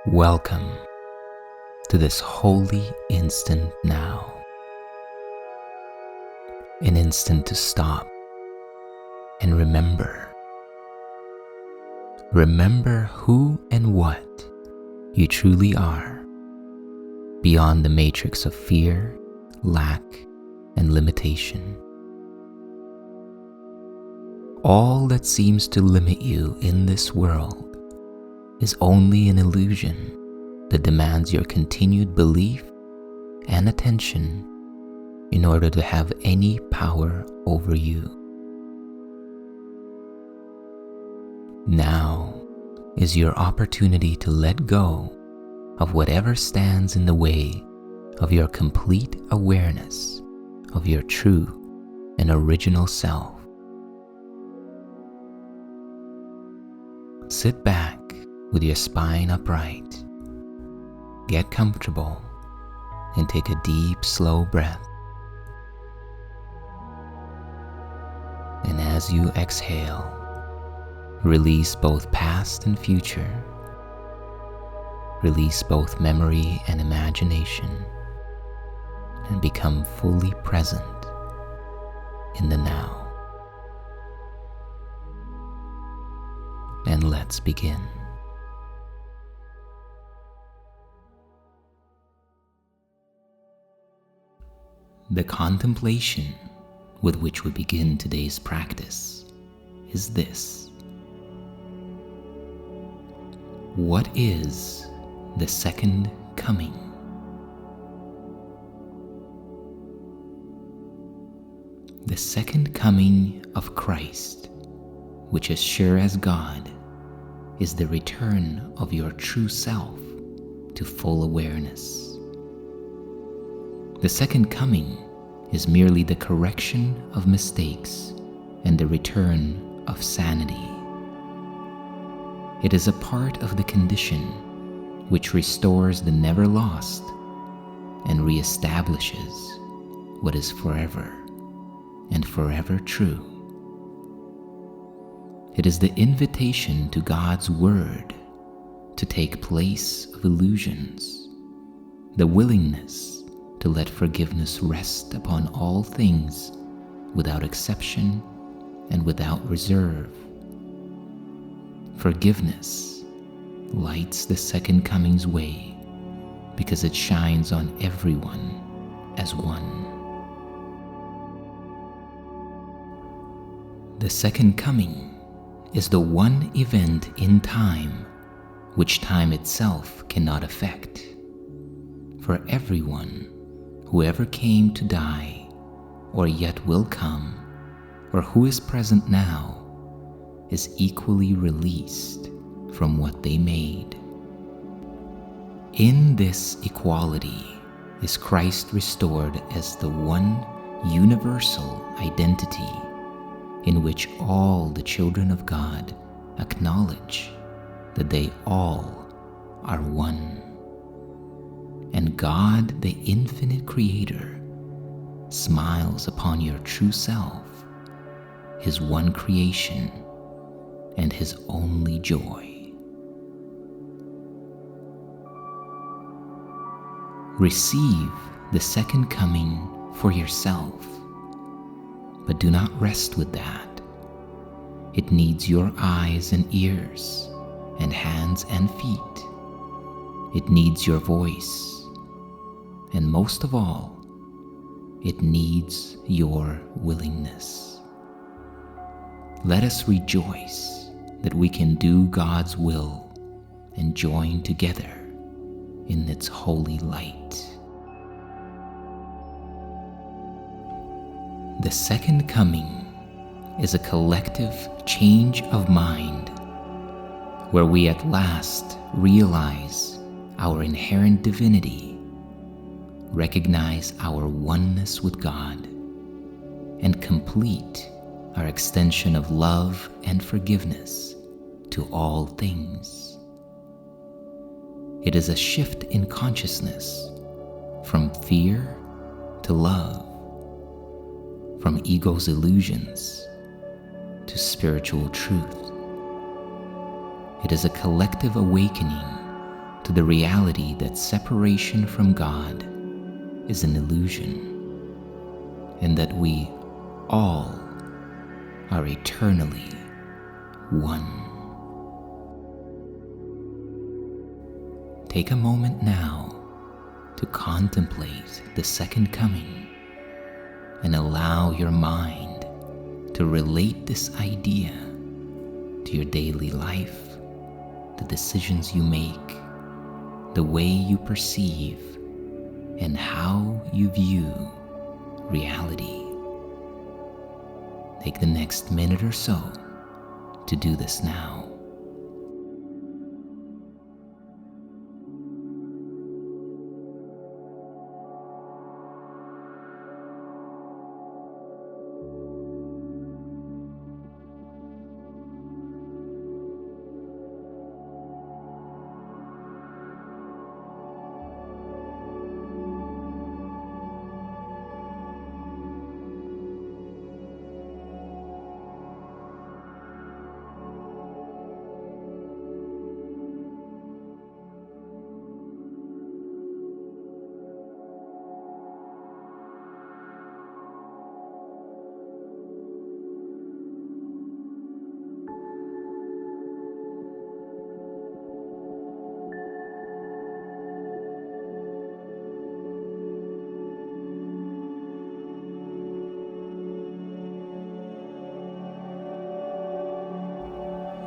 Welcome to this holy instant now. An instant to stop and remember. Remember who and what you truly are, beyond the matrix of fear, lack, and limitation. All that seems to limit you in this world is only an illusion that demands your continued belief and attention in order to have any power over you. Now is your opportunity to let go of whatever stands in the way of your complete awareness of your true and original self. Sit back with your spine upright. Get comfortable and take a deep, slow breath. And as you exhale, release both past and future. Release both memory and imagination, and become fully present in the now. And let's begin. The contemplation with which we begin today's practice is this: what is the second coming? The second coming of Christ, which as sure as God, is the return of your true self to full awareness. The second coming is merely the correction of mistakes and the return of sanity. It is a part of the condition which restores the never lost and reestablishes what is forever and forever true. It is the invitation to God's Word to take place of illusions, the willingness to let forgiveness rest upon all things without exception and without reserve. Forgiveness lights the second coming's way because it shines on everyone as one. The second coming is the one event in time which time itself cannot affect. For everyone who ever came to die, or yet will come, or who is present now, is equally released from what they made. In this equality is Christ restored as the one universal identity in which all the children of God acknowledge that they all are one. And God, the infinite Creator, smiles upon your true self, His one creation and His only joy. Receive the second coming for yourself, but do not rest with that. It needs your eyes and ears, and hands and feet. It needs your voice. And most of all, it needs your willingness. Let us rejoice that we can do God's will and join together in its holy light. The second coming is a collective change of mind where we at last realize our inherent divinity, recognize our oneness with God, and complete our extension of love and forgiveness to all things. It is a shift in consciousness from fear to love, from ego's illusions to spiritual truth. It is a collective awakening to the reality that separation from God is an illusion, and that we all are eternally one. Take a moment now to contemplate the second coming and allow your mind to relate this idea to your daily life, the decisions you make, the way you perceive, and how you view reality. Take the next minute or so to do this now.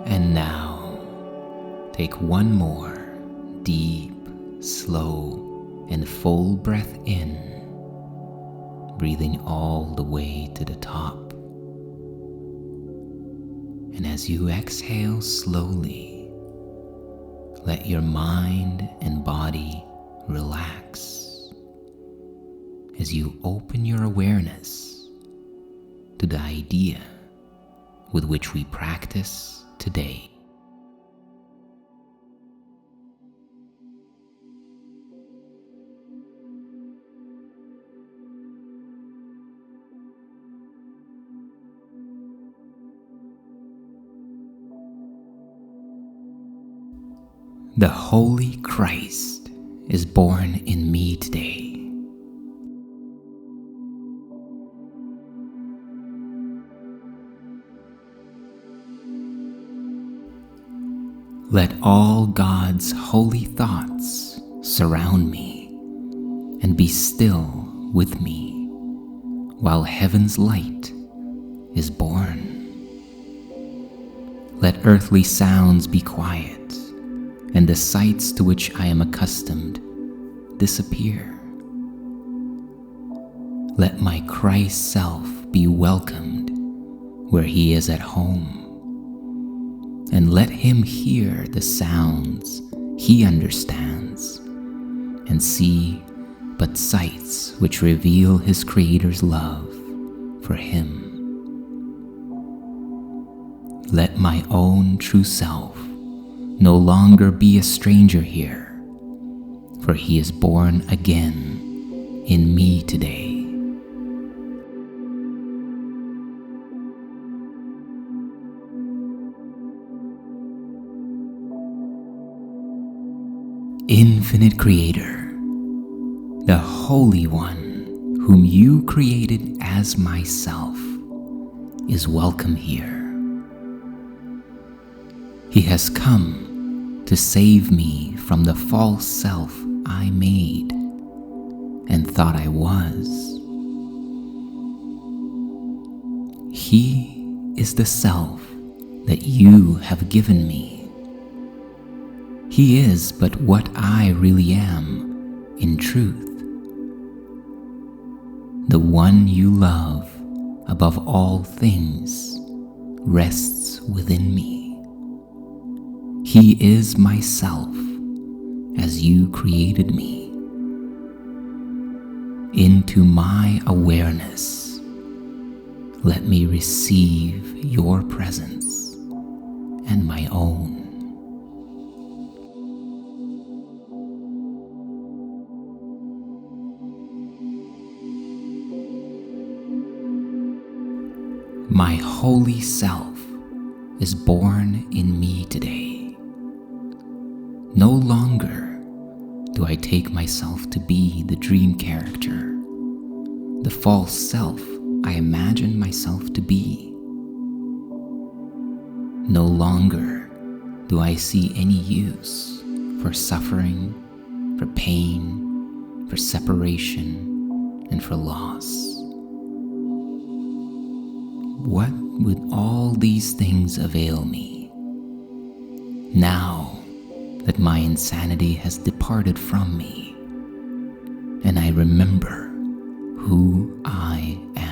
And now, take one more deep, slow, and full breath in, breathing all the way to the top. And as you exhale slowly, let your mind and body relax as you open your awareness to the idea with which we practice today. The Holy Christ is born in me today. Let all God's holy thoughts surround me and be still with me while heaven's light is born. Let earthly sounds be quiet and the sights to which I am accustomed disappear. Let my Christ self be welcomed where he is at home, and let him hear the sounds he understands and see but sights which reveal his Creator's love for him. Let my own true self no longer be a stranger here, for he is born again in me today. Infinite Creator, the Holy One whom you created as myself, is welcome here. He has come to save me from the false self I made and thought I was. He is the self that you have given me. He is but what I really am in truth. The one you love above all things rests within me. He is myself as you created me. Into my awareness, let me receive your presence and my own. My holy self is born in me today. No longer do I take myself to be the dream character, the false self I imagine myself to be. No longer do I see any use for suffering, for pain, for separation, and for loss. What would all these things avail me now that my insanity has departed from me and I remember who I am?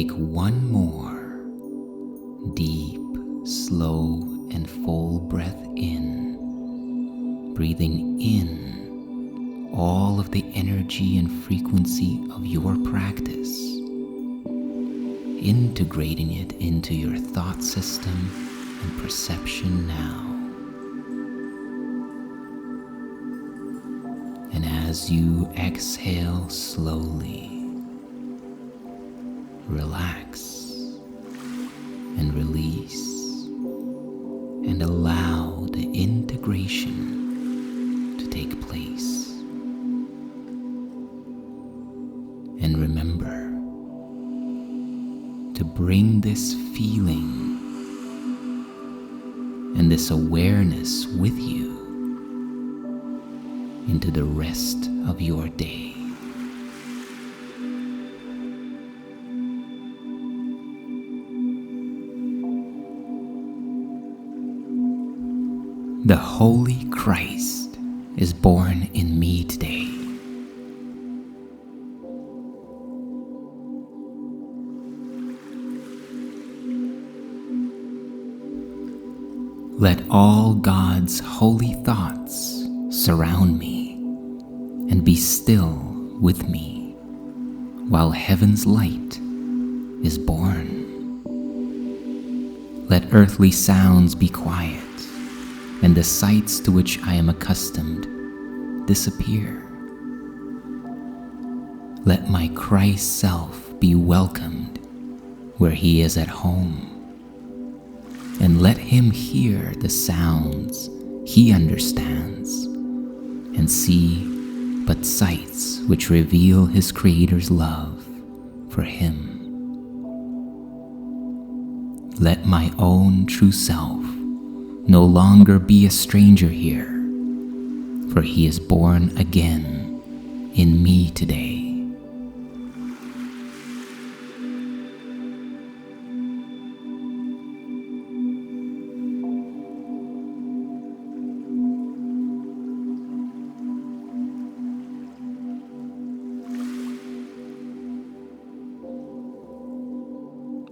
take one more deep, slow, and full breath in, breathing in all of the energy and frequency of your practice, integrating it into your thought system and perception now. And as you exhale slowly, relax and release and allow the integration to take place. And remember to bring this feeling and this awareness with you into the rest of your day. The Holy Christ is born in me today. Let all God's holy thoughts surround me and be still with me while heaven's light is born. Let earthly sounds be quiet and the sights to which I am accustomed disappear. Let my Christ self be welcomed where he is at home, and let him hear the sounds he understands and see but sights which reveal his Creator's love for him. Let my own true self no longer be a stranger here, for he is born again in me today.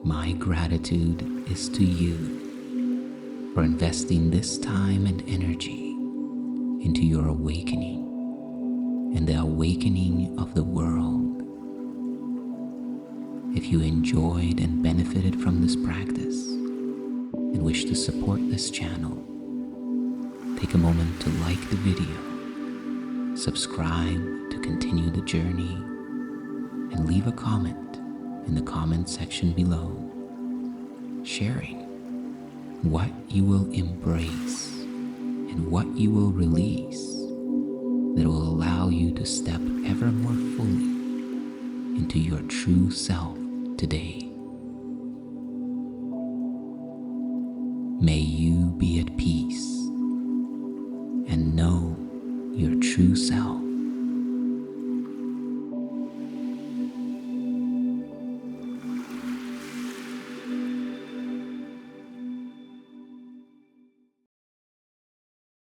My gratitude is to you for investing this time and energy into your awakening and the awakening of the world. If you enjoyed and benefited from this practice and wish to support this channel, take a moment to like the video, subscribe to continue the journey, and leave a comment in the comment section below, sharing what you will embrace and what you will release that will allow you to step ever more fully into your true self today. May you be at peace and know your true self.